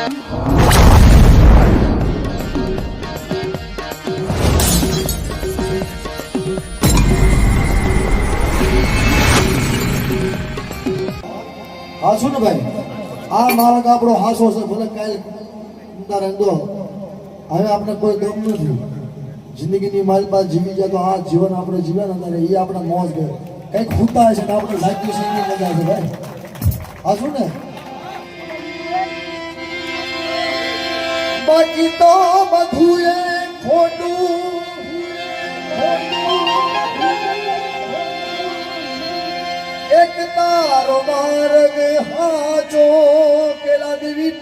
હાસો ને ભાઈ, આ માર્ગ આપણો હાસો છે. ભલે કાલ રહેતો, હવે આપણે કોઈ ગમ નથી. જિંદગીની મારી પાસે જીવી જાય તો આ જીવન આપણે જીવ્યા ને ત્યારે એ આપણે મોજ ગયો. કંઈક ખૂટા છે ને આપણે લાગી છે એની મજા છે ભાઈ. હાસો ને બાકી તો બધું એ ખોટું. એક તારો માર્ગ હાચો કેલા દેવી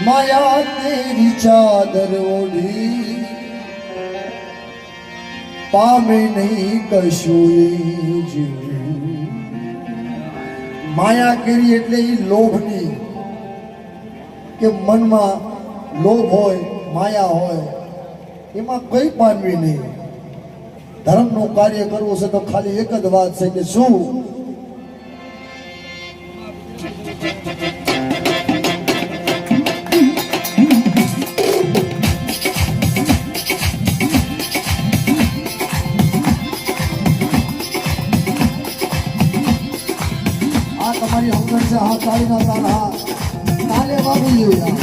માયા તેરી ચાદર ઓઢી પામે નહીં કશું જીવ. માયા કરી એટલે એ લોભની, કે મનમાં લોભ હોય, માયા હોય, એમાં કઈ પામવી નહીં. ધર્મનું કાર્ય કરવું છે તો ખાલી એક જ વાત છે કે શું આ તમારી હમણાં છે. હા તાળીના તાળ, હા તાલે બાબુ યાર.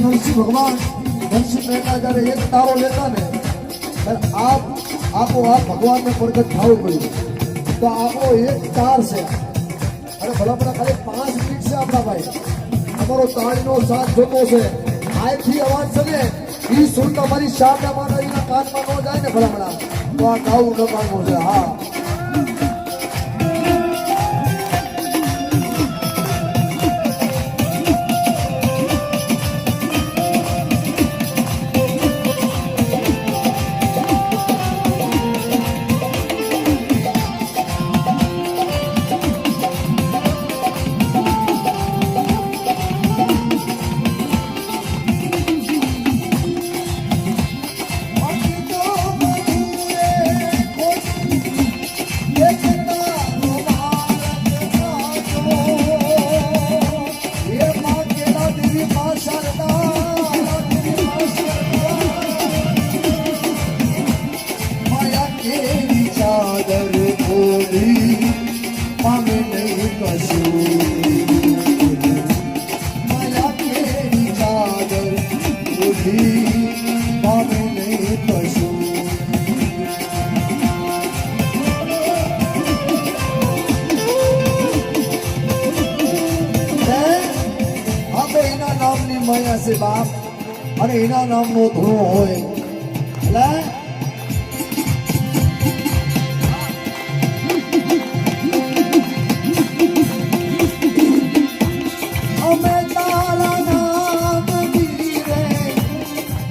નરસિંહ ભગવાન નરસિંહ મહેતા જયારે એક તારો લેતા ને ત્યારે આપો આ ભગવાનને પ્રગટ થવું પડ્યું. તો આપણો એક તાર છે. અરે ભલા ભલા ખાલી 5 મિનિટ છે આપણા ભાઈ. અમારો તાળીનો સાથ જોતો છે. આથી અવાજ છે ને એ સુર તમારી શારદા માતાજીના કાનમાં ન જાય ને ભલા ભલા તો આ ગાવું લગાડવું છે. હા માયા છે બાપ, અને એના નામનો ધૂણો હોય એટલે અમે તારા નામ રે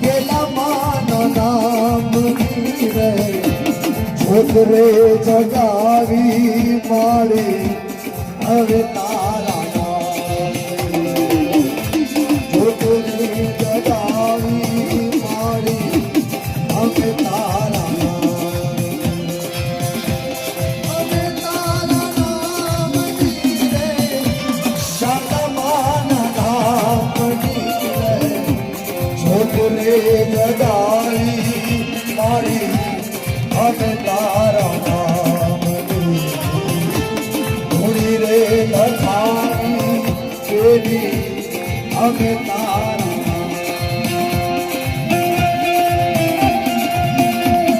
ગેલા માનો નામ રે છોકરે જગાવી મારી હવે તારા અમે તારા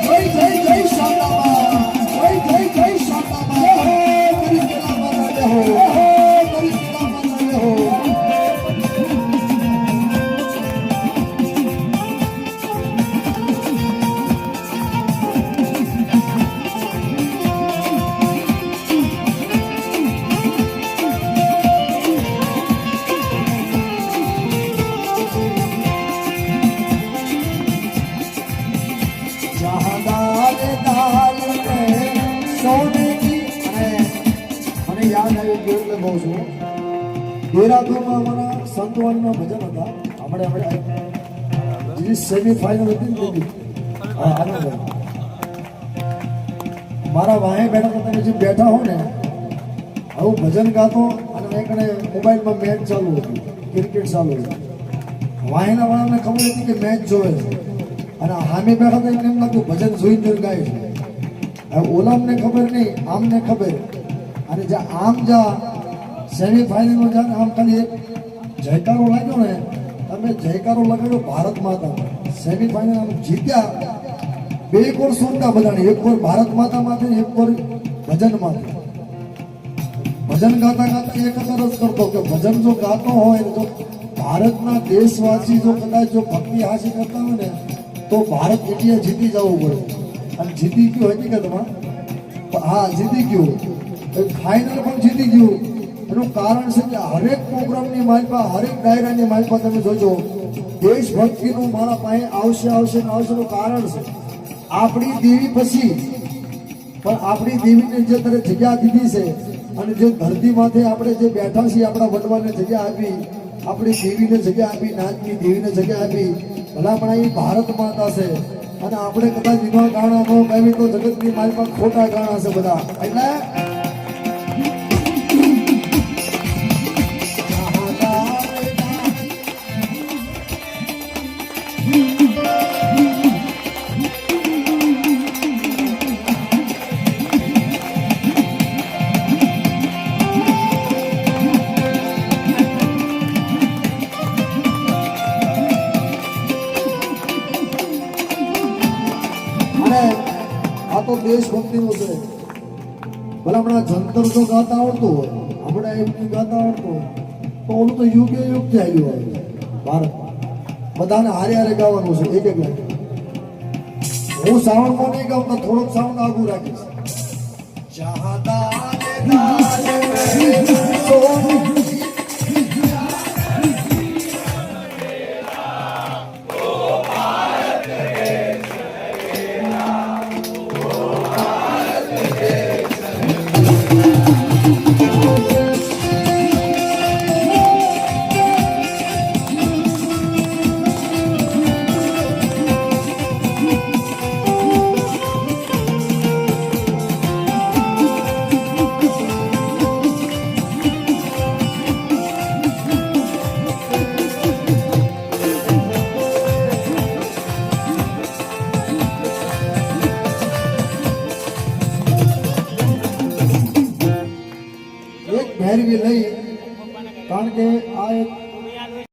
જય જય જય શાંતાબા, જય જય જય શાંતાબા, હો એટલે કહું છું દેરાદૂનમાં અમારા સંતવાણીના ભજન હતા આપણે જે સેમીફાઇનલ હતી ને તેની હા આનંદ મારા વાહે બેઠા તમે જે બેઠા હો ને આવું ભજન ગાતો અને એકને મોબાઈલમાં મેચ ચાલુ હતી ક્રિકેટ ચાલુ હતી વાહેના વાળાને ખબર હતી કે મેચ જોવે છે અને સામે બેઠા તો એમને એમ લાગતું ભજન જોઈને ગાય છે હવે ઓલામને ખબર નહીં આમને ખબર અને આમ જા સેમીફાઇનલમાં જા આમ ખાલી એક જયકારો લાગ્યો ને તમે જયકારો લગાડ્યો ભારત માતા સેમીફાઇનલ આમ જીત્યા બે કોર સોંગા બધાને એક કોર ભારત માતા માટે એક કોર ભજન માટે ભજન ગાતા ગાતા એક જ કરતો કે ભજન જો ગાતો હોય તો ભારતના દેશવાસી જો કદાચ જો ભક્તિ હાસિલ કરતા હોય ને તો ભારત ઇન્ડિયા જીતી જવું પડે અને જીતી ગયું હકીકતમાં હા જીતી ગયું ફાઇનલ પણ જીતી ગયું એનું કારણ છે કે હરેક પ્રોગ્રામની માલપા હરેક ડાયરાની માલપા તમે જોજો દેશભક્તિનું મારા પાસે આવશે આવશે ને આવશે નું કારણ છે આપણી દેવી પછી પણ આપણી દેવીને જે તરે જગ્યા દીધી છે અને જે ધરતી માથે આપણે જે બેઠા છીએ આપણા વડવાને જગ્યા આપી આપણી દેવીને જગ્યા આપી નાચની દેવીને જગ્યા આપી ભલામણા એ ભારત માતા છે અને આપણે કદાચ એવા ગાણા ન ગાવી તો જગતની માલપા ખોટા ગાણા છે બધા એટલે આ તો દેશભક્તિનું છે ભલે હમણાં જંતર જો ગાતા આવડતું હોય હમણાં એમની ગાતા આવડતું હોય તો ઓલું તો યુગે યુગ ચાલ્યું હોય ભારત બધાને હારે હારે ગાવાનું છે એક એક લાગે હું સાઉન્ડમાં નહીં ગાઉં તો થોડોક સાઉન્ડ આગું રાખીશ ભેરવી લઈ કારણ કે આ એક